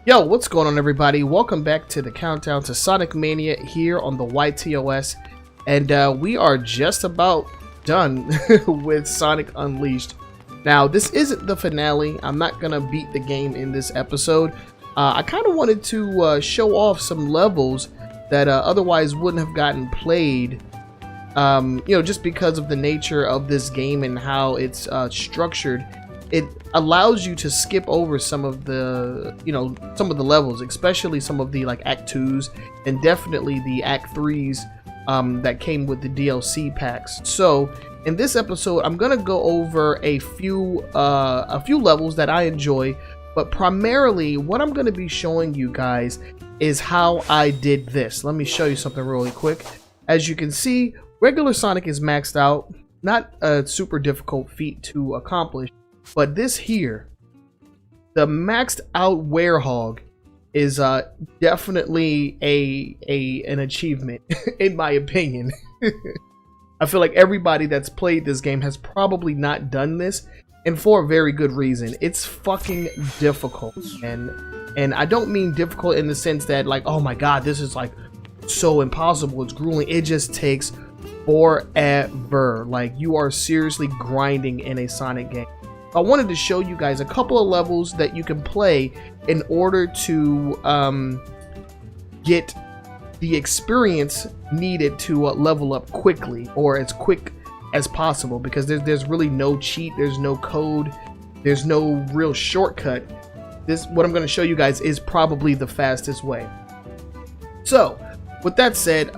Yo, what's going on, everybody? Welcome back to the countdown to Sonic Mania here on the YTOS, and we are just about done with Sonic Unleashed. Now, this isn't the finale. I'm not gonna beat the game in this episode. I kind of wanted to show off some levels that otherwise wouldn't have gotten played, just because of the nature of this game and how it's structured. It allows you to skip over some of the, levels, especially some of the like Act 2s and definitely the Act 3s that came with the DLC packs. So in this episode, I'm gonna go over a few levels that I enjoy, but primarily what I'm gonna be showing you guys is how I did this. Let me show you something really quick. As you can see, regular Sonic is maxed out, not a super difficult feat to accomplish. But this here, the maxed out Werehog, is definitely an achievement, in my opinion. I feel like everybody that's played this game has probably not done this, and for a very good reason. It's fucking difficult, and I don't mean difficult in the sense that like, oh my god, this is like so impossible, it's grueling. It just takes forever. Like, you are seriously grinding in a Sonic game. I wanted to show you guys a couple of levels that you can play in order to get the experience needed to level up quickly, or as quick as possible, because there's really no cheat, there's no code, there's no real shortcut. What I'm going to show you guys is probably the fastest way. So with that said,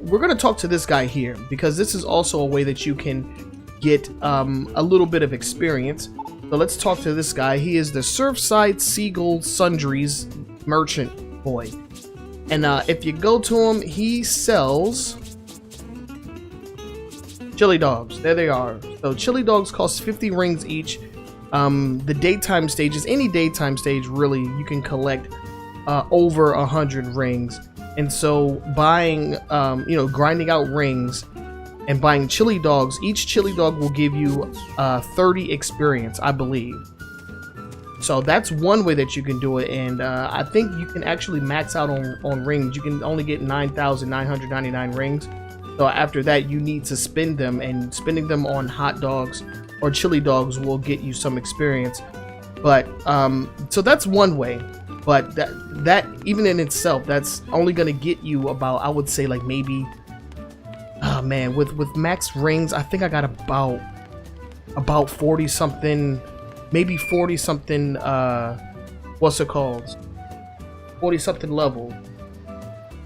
we're going to talk to this guy here, because this is also a way that you can get a little bit of experience. So let's talk to this guy. He is the Surfside Seagull Sundries merchant boy, and if you go to him, he sells chili dogs. There they are. So chili dogs cost 50 rings each. The daytime stages, any daytime stage really, you can collect over 100 rings. And so buying grinding out rings and buying chili dogs, each chili dog will give you 30 experience, I believe. So that's one way that you can do it, and I think you can actually max out on rings. You can only get 9,999 rings. So after that, you need to spend them, and spending them on hot dogs or chili dogs will get you some experience. But so that's one way. But that even in itself, that's only gonna get you about, I would say, like maybe, oh man, with max rings, I think I got about 40 something, maybe 40 something, what's it called, 40 something level,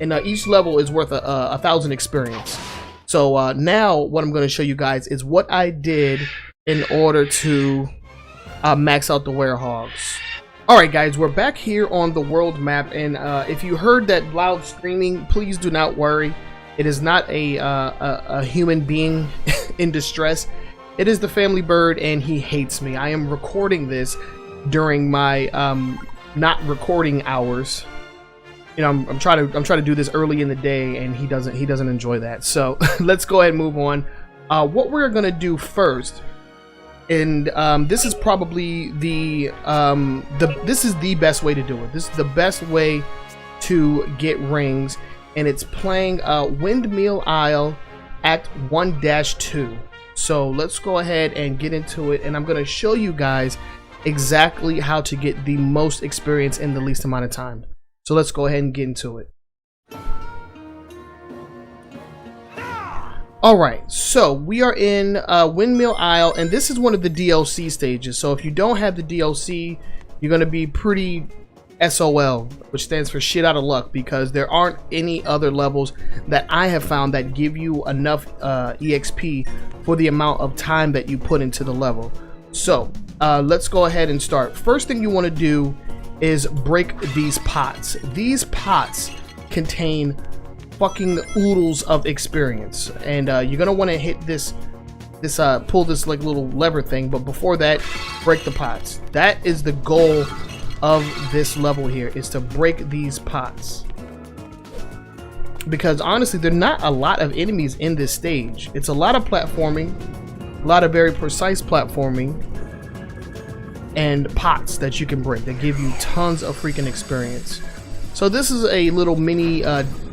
and each level is worth 1,000 experience. So now what I'm going to show you guys is what I did in order to max out the Werehogs. Alright guys, we're back here on the world map, and if you heard that loud screaming, please do not worry. It is not a human being in distress. It is the family bird, and he hates me. I am recording this during my not recording hours. You know, I'm trying to do this early in the day, and he doesn't enjoy that. So let's go ahead and move on. What we're gonna do first, and this is probably this is the best way to do it. This is the best way to get rings. And it's playing Windmill Isle Act 1-2. So let's go ahead and get into it, and I'm going to show you guys exactly how to get the most experience in the least amount of time. So let's go ahead and get into it. Alright, so we are in Windmill Isle, and this is one of the DLC stages. So if you don't have the DLC, you're going to be pretty SOL, which stands for shit out of luck, because there aren't any other levels that I have found that give you enough EXP for the amount of time that you put into the level. So let's go ahead and start. First thing you want to do is break these pots. These pots contain fucking oodles of experience, and you're gonna want to hit this pull this like little lever thing, but before that, break the pots. That is the goal of this level here, is to break these pots, because honestly there are not a lot of enemies in this stage. It's a lot of platforming, a lot of very precise platforming, and pots that you can break that give you tons of freaking experience. So this is a little mini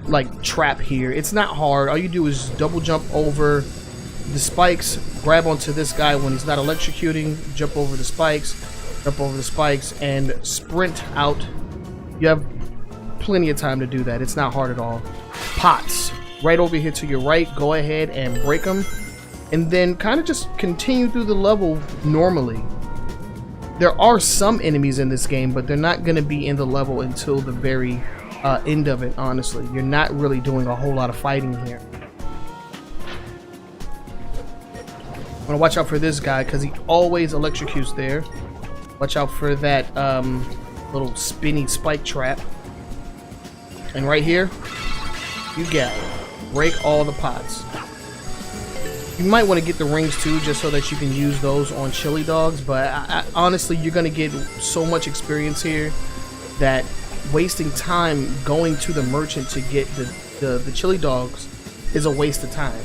like trap here. It's not hard. All you do is double jump over the spikes, grab onto this guy when he's not electrocuting, jump over the spikes, and sprint out. You have plenty of time to do that. It's not hard at all. Pots right over here to your right. Go ahead and break them, and then kind of just continue through the level normally. There are some enemies in this game, but they're not going to be in the level until the very end of it, honestly. You're not really doing a whole lot of fighting here. I'm going to watch out for this guy because he always electrocutes there. Watch out for that little spinny spike trap. And right here, you got it. Break all the pots. You might want to get the rings too, just so that you can use those on chili dogs, but honestly, you're going to get so much experience here that wasting time going to the merchant to get the chili dogs is a waste of time.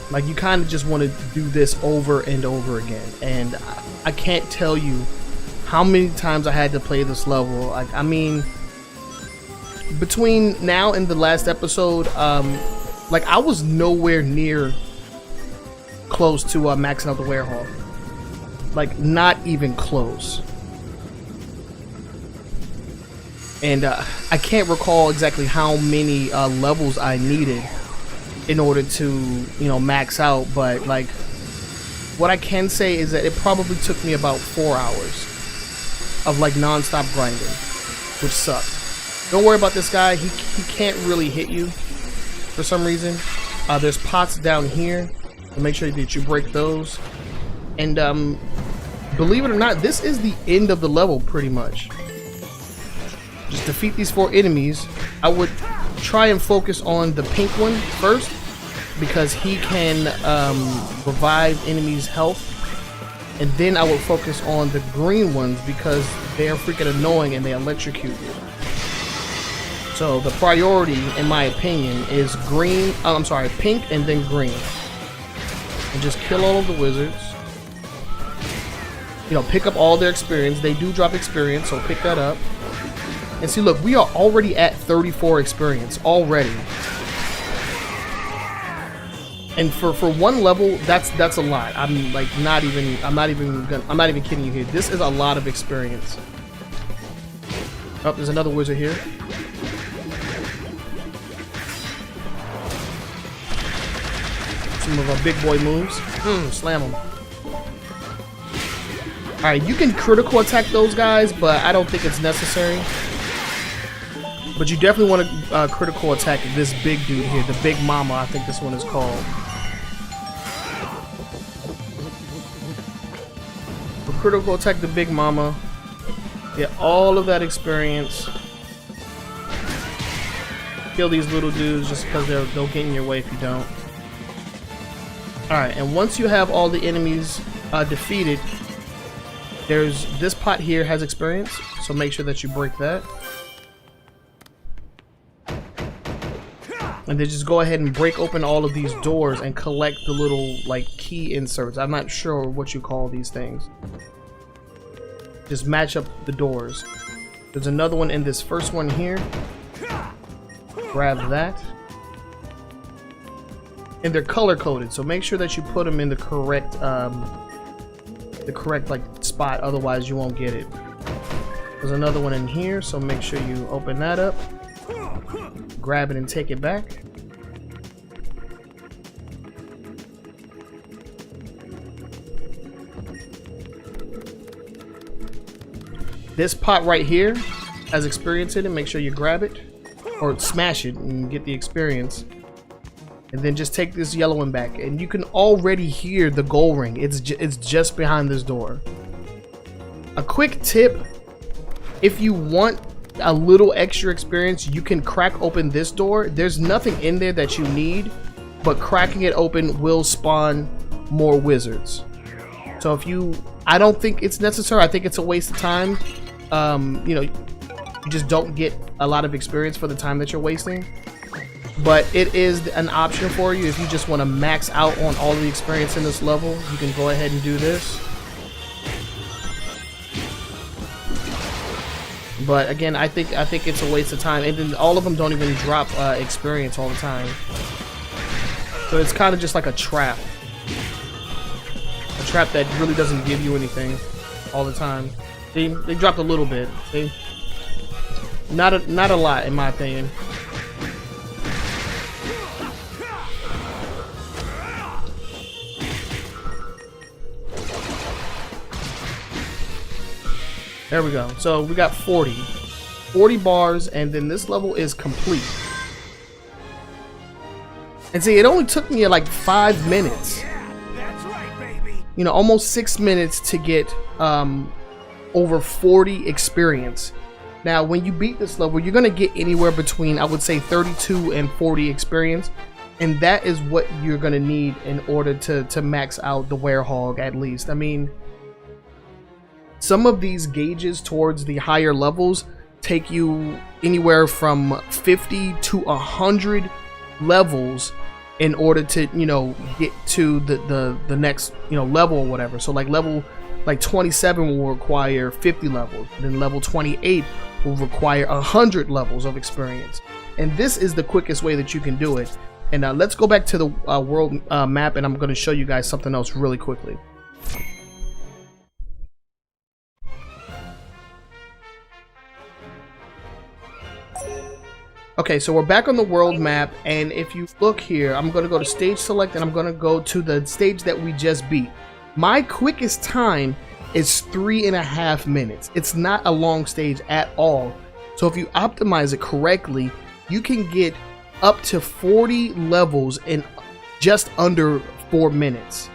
Like, you kind of just want to do this over and over again, and I can't tell you how many times I had to play this level. Like, I mean, between now and the last episode, like, I was nowhere near close to maxing out the Werehog. Like, not even close. And I can't recall exactly how many levels I needed in order to, you know, max out. But, like, what I can say is that it probably took me about 4 hours of, like, non-stop grinding, which sucked. Don't worry about this guy. He can't really hit you for some reason. There's pots down here, so make sure that you break those. And believe it or not, this is the end of the level pretty much. Just defeat these 4 enemies. I would try and focus on the pink one first, because he can revive enemies' health. And then I would focus on the green ones because they're freaking annoying and they electrocute you. So the priority, in my opinion, is green. I'm sorry, pink and then green. And just kill all of the wizards. You know, pick up all their experience. They do drop experience, so pick that up. And see, look, we are already at 34 experience already. And for one level, that's a lot. I'm like I'm not even kidding you here. This is a lot of experience. Oh, there's another wizard here. Some of our big boy moves. Slam them. Alright, you can critical attack those guys, but I don't think it's necessary. But you definitely want to critical attack this big dude here, the Big Mama, I think this one is called. So critical attack the Big Mama, get all of that experience. Kill these little dudes just because they'll get in your way if you don't. Alright, and once you have all the enemies defeated, there's this pot here has experience, so make sure that you break that. And then just go ahead and break open all of these doors and collect the little, like, key inserts. I'm not sure what you call these things. Just match up the doors. There's another one in this first one here. Grab that. And they're color coded, so make sure that you put them in the correct like spot, otherwise you won't get it. There's another one in here, so make sure you open that up, grab it and take it back. This pot right here has experience in it. Make sure you grab it or smash it and get the experience. And then just take this yellow one back, and you can already hear the gold ring. It's just behind this door. A quick tip: if you want a little extra experience, you can crack open this door. There's nothing in there that you need, but cracking it open will spawn more wizards. So I don't think it's necessary. I think it's a waste of time. You know, you just don't get a lot of experience for the time that you're wasting. But it is an option for you if you just want to max out on all the experience in this level. You can go ahead and do this. But again, I think it's a waste of time, and then all of them don't even drop experience all the time. So it's kind of just like a trap that really doesn't give you anything all the time. They dropped a little bit. Not a lot in my opinion. There we go. So we got 40 bars, and then this level is complete. And see, it only took me like 5 minutes. That's right, baby. You know, almost 6 minutes to get over 40 experience. Now, when you beat this level, you're gonna get anywhere between, I would say, 32 and 40 experience, and that is what you're gonna need in order to max out the Werehog, at least. I mean, some of these gauges towards the higher levels take you anywhere from 50 to 100 levels in order to, you know, get to the next, you know, level or whatever. So like level 27 will require 50 levels, then level 28 will require 100 levels of experience, and this is the quickest way that you can do it. And let's go back to the world map, and I'm going to show you guys something else really quickly. Okay, so we're back on the world map, and if you look here, I'm going to go to stage select, and I'm going to go to the stage that we just beat. My quickest time is 3.5 minutes. It's not a long stage at all. So if you optimize it correctly, you can get up to 40 levels in just under 4 minutes.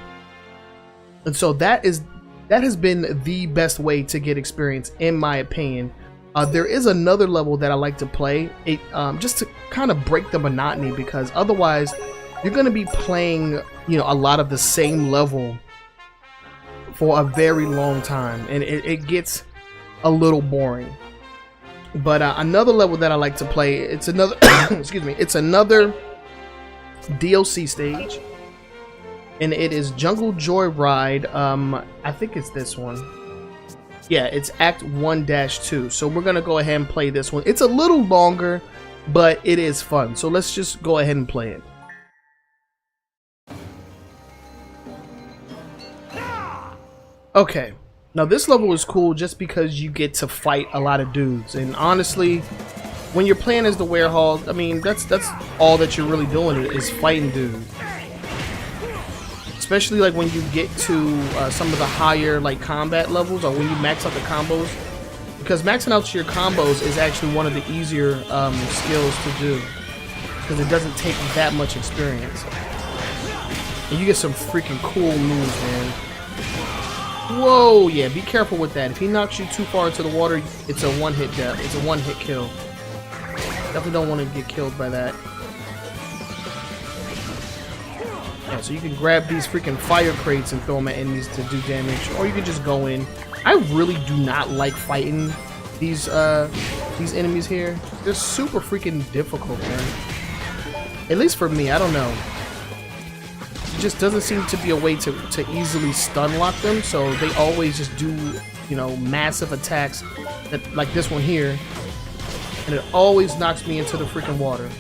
And so that has been the best way to get experience, in my opinion. There is another level that I like to play, just to kind of break the monotony, because otherwise you're going to be playing, you know, a lot of the same level for a very long time, and it gets a little boring. But another level that I like to play, it's another excuse me, it's another DLC stage, and it is Jungle Joyride. I think it's this one. Yeah, it's Act 1-2. So we're gonna go ahead and play this one. It's a little longer, but it is fun. So let's just go ahead and play it. Okay, now this level is cool just because you get to fight a lot of dudes, and honestly, when you're playing as the Werehog, I mean, that's all that you're really doing is fighting dudes. Especially like when you get to some of the higher like combat levels, or when you max out the combos, because maxing out your combos is actually one of the easier skills to do, because it doesn't take that much experience, and you get some freaking cool moves, man. Whoa, yeah, be careful with that. If he knocks you too far into the water, it's a one-hit death. It's a one-hit kill. Definitely don't want to get killed by that. Yeah, so you can grab these freaking fire crates and throw them at enemies to do damage, or you can just go in. I really do not like fighting these enemies here. They're super freaking difficult, man. At least for me, I don't know. It just doesn't seem to be a way to easily stun lock them, so they always just do, you know, massive attacks that, like this one here, and it always knocks me into the freaking water.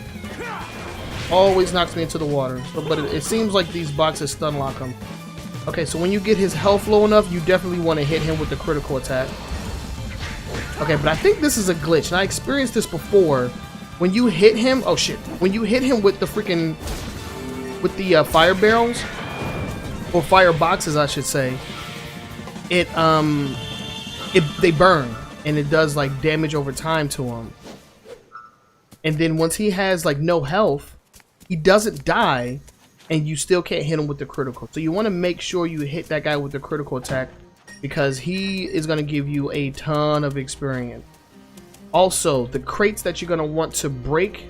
Always knocks me into the water. So, but it seems like these boxes stun lock him. Okay, so when you get his health low enough, you definitely want to hit him with the critical attack. Okay, but I think this is a glitch, and I experienced this before. When you hit him, oh shit! When you hit him with the freaking, with the fire barrels, or fire boxes, I should say, they burn, and it does like damage over time to him. And then once he has like no health, he doesn't die, and you still can't hit him with the critical. So you want to make sure you hit that guy with the critical attack, because he is going to give you a ton of experience. Also, the crates that you're going to want to break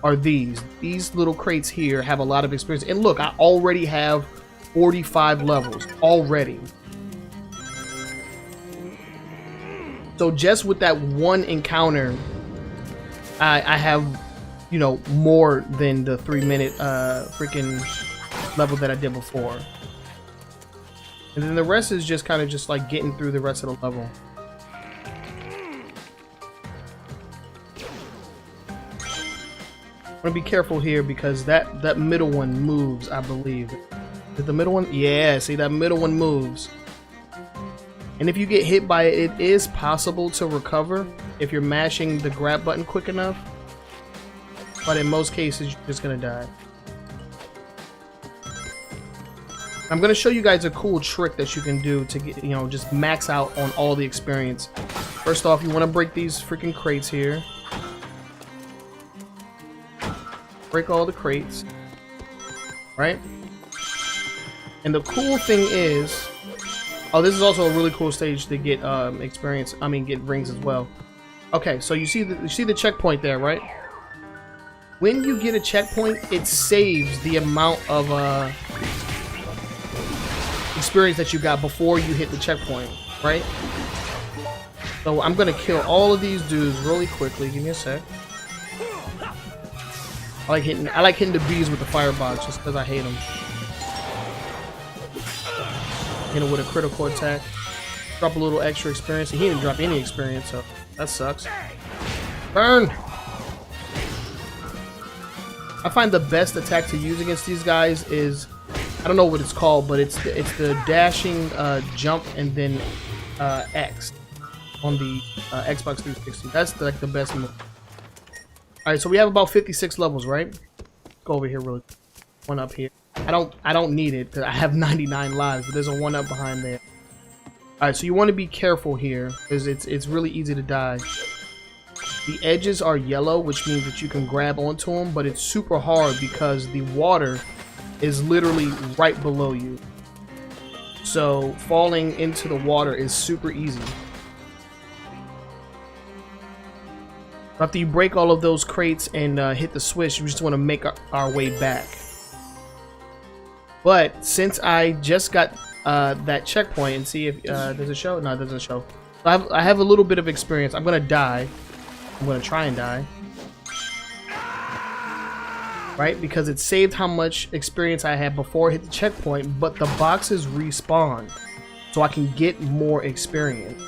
are these. These little crates here have a lot of experience. And look, I already have 45 levels already. So just with that one encounter, I have, you know, more than the 3-minute freaking level that I did before. And then the rest is just kind of just like getting through the rest of the level. I'm gonna be careful here because that middle one moves, I believe. Is it the middle one? Yeah, see, that middle one moves. And if you get hit by it, it is possible to recover if you're mashing the grab button quick enough. But in most cases, you're just gonna die. I'm gonna show you guys a cool trick that you can do to get, you know, just max out on all the experience. First off, you want to break these freaking crates here. Break all the crates, right? And the cool thing is, oh, this is also a really cool stage to get experience. I mean, get rings as well. Okay, so you see the checkpoint there, right? When you get a checkpoint, it saves the amount of experience that you got before you hit the checkpoint, right? So I'm gonna kill all of these dudes really quickly. Give me a sec. I like hitting the bees with the firebox just because I hate them. Hit him with a critical attack. Drop a little extra experience. He didn't drop any experience, so that sucks. Burn! I find the best attack to use against these guys is, I don't know what it's called, but it's the dashing jump and then X on the Xbox 360. That's like the best move. All right, so we have about 56 levels, right? Go over here really quick. One up here. I don't need it because I have 99 lives, but there's a one up behind there. All right, so you want to be careful here because it's really easy to die. The edges are yellow, which means that you can grab onto them, but it's super hard because the water is literally right below you. So falling into the water is super easy. After you break all of those crates and hit the switch, you just want to make our way back. But since I just got that checkpoint, and see if does it show? No, it doesn't show. So I have a little bit of experience. I'm gonna die. I'm gonna try and die. Right? Because it saved how much experience I had before I hit the checkpoint, but the boxes respawn. So I can get more experience.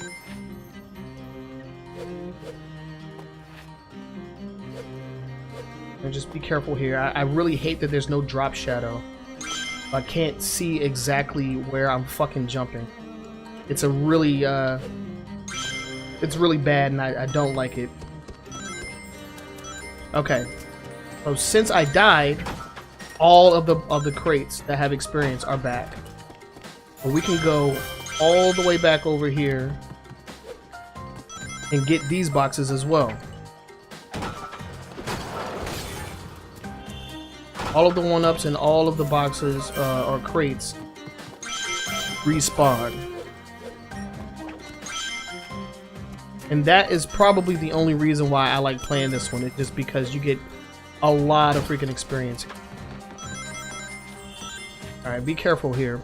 And just be careful here. I really hate that there's no drop shadow. I can't see exactly where I'm fucking jumping. It's a really, it's really bad, and I don't like it. Okay, so since I died, all of the crates that have experience are back. So we can go all the way back over here and get these boxes as well. All of the one-ups and all of the boxes or crates respawn. And that is probably the only reason why I like playing this one. It's just because you get a lot of freaking experience. Alright, be careful here.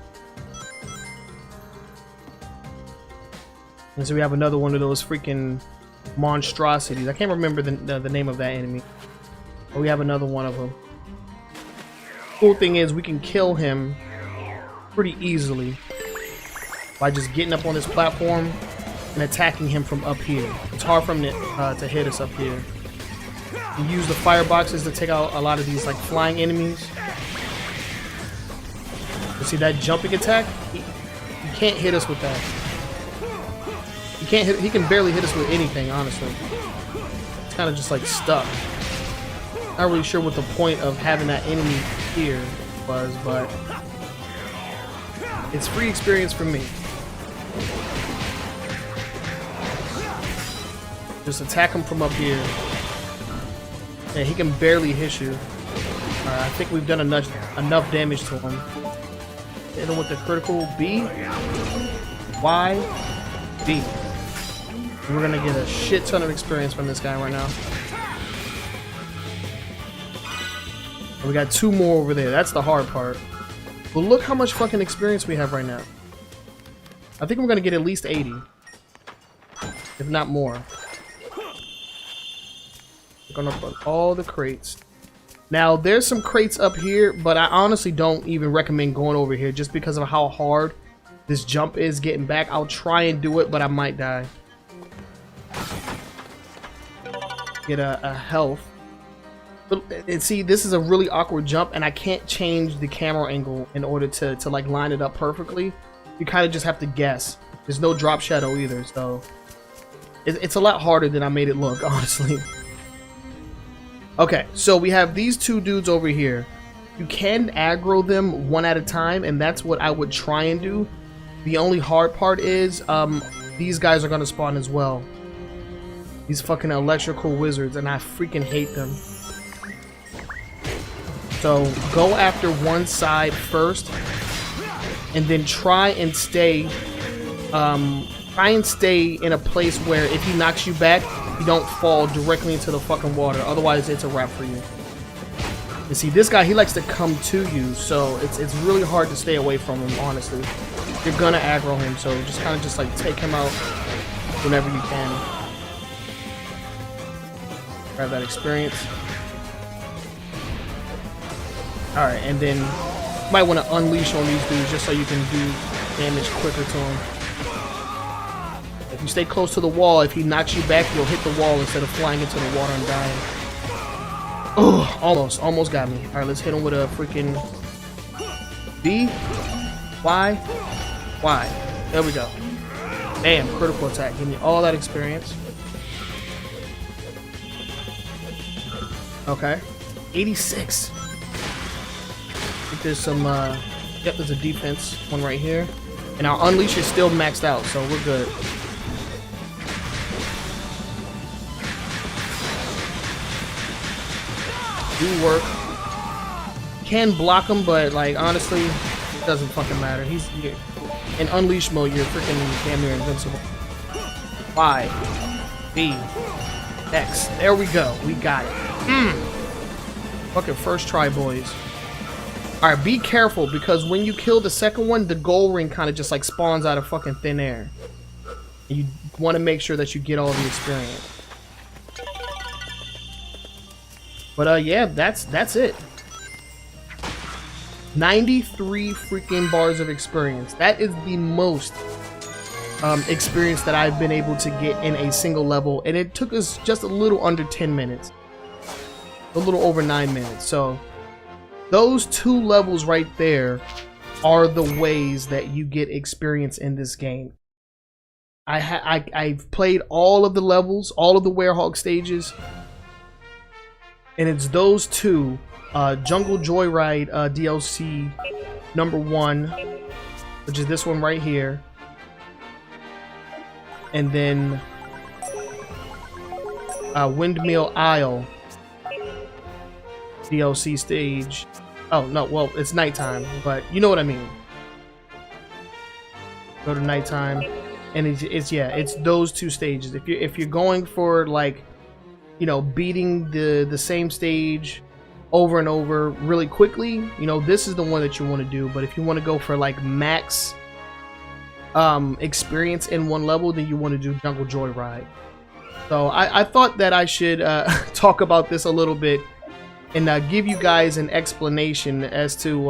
And so we have another one of those freaking monstrosities. I can't remember the name of that enemy. But we have another one of them. Cool thing is we can kill him pretty easily by just getting up on this platform and attacking him from up here. It's hard for him to hit us up here. You use the fireboxes to take out a lot of these like flying enemies. You see that jumping attack? He can't hit us with that. He can barely hit us with anything, honestly. It's kind of just like stuck. Not really sure what the point of having that enemy here was, but it's free experience for me. Just attack him from up here. Yeah, he can barely hit you. I think we've done enough damage to him. Hit him with the critical B, Y, B. We're gonna get a shit ton of experience from this guy right now. We got two more over there. That's the hard part. But look how much fucking experience we have right now. I think we're gonna get at least 80, if not more. We're gonna put all the crates. Now there's some crates up here, but I honestly don't even recommend going over here just because of how hard this jump is getting back. I'll try and do it, but I might die. Get a health. And see, this is a really awkward jump, and I can't change the camera angle in order to like line it up perfectly. You kind of just have to guess. There's no drop shadow either, so it's a lot harder than I made it look, honestly. Okay, so we have these two dudes over here. You can aggro them one at a time, and that's what I would try and do. The only hard part is these guys are gonna spawn as well. These fucking electrical wizards, and I freaking hate them. So go after one side first, and then try and stay in a place where if he knocks you back, you don't fall directly into the fucking water. Otherwise, it's a wrap for you. You see, this guy, he likes to come to you, so it's really hard to stay away from him, honestly. You're gonna aggro him, so just kind of just like take him out whenever you can. Grab that experience. Alright, and then you might want to unleash on these dudes just so you can do damage quicker to them. If you stay close to the wall, if he knocks you back, you'll hit the wall instead of flying into the water and dying. Oh, almost got me. Alright, let's hit him with a freaking B, Y. There we go. Damn, critical attack. Give me all that experience. Okay. 86. I think there's some, yep, there's a defense one right here. And our unleash is still maxed out, so we're good. Do work. Can block him, but like honestly, it doesn't fucking matter. He's in unleash mode. You're freaking damn near invincible. Y, B, X. There we go. We got it. Fucking first try, boys. All right, be careful because when you kill the second one, the gold ring kind of just like spawns out of fucking thin air. And you want to make sure that you get all the experience. But yeah, that's it. 93 freaking bars of experience. That is the most experience that I've been able to get in a single level, and it took us just a little under 10 minutes. A little over 9 minutes. So those two levels right there are the ways that you get experience in this game. I've played all of the levels, all of the Werehog stages, and it's those two, Jungle Joyride DLC #1, which is this one right here, and then Windmill Isle DLC stage. Oh no, well it's nighttime, but you know what I mean. Go to nighttime, and it's those two stages. If you're going for like, you know, beating the same stage over and over really quickly, you know, this is the one that you want to do. But if you want to go for like max experience in one level, then you want to do Jungle Joyride. So I thought that I should talk about this a little bit and give you guys an explanation as to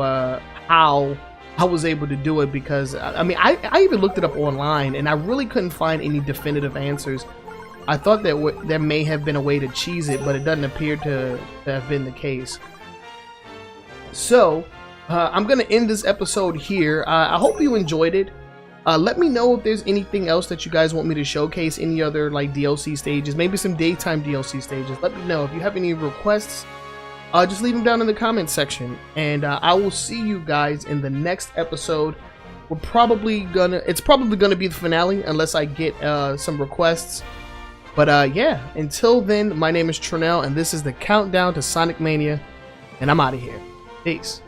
how I was able to do it, because I mean I even looked it up online and I really couldn't find any definitive answers. I thought that there may have been a way to cheese it, but it doesn't appear to have been the case. So I'm gonna end this episode here. I hope you enjoyed it. Let me know if there's anything else that you guys want me to showcase, any other like DLC stages, maybe some daytime DLC stages. Let me know if you have any requests. Just leave them down in the comments section, and I will see you guys in the next episode. It's probably gonna be the finale unless I get some requests. But yeah, until then, my name is Trinell, and this is the Countdown to Sonic Mania, and I'm out of here. Peace.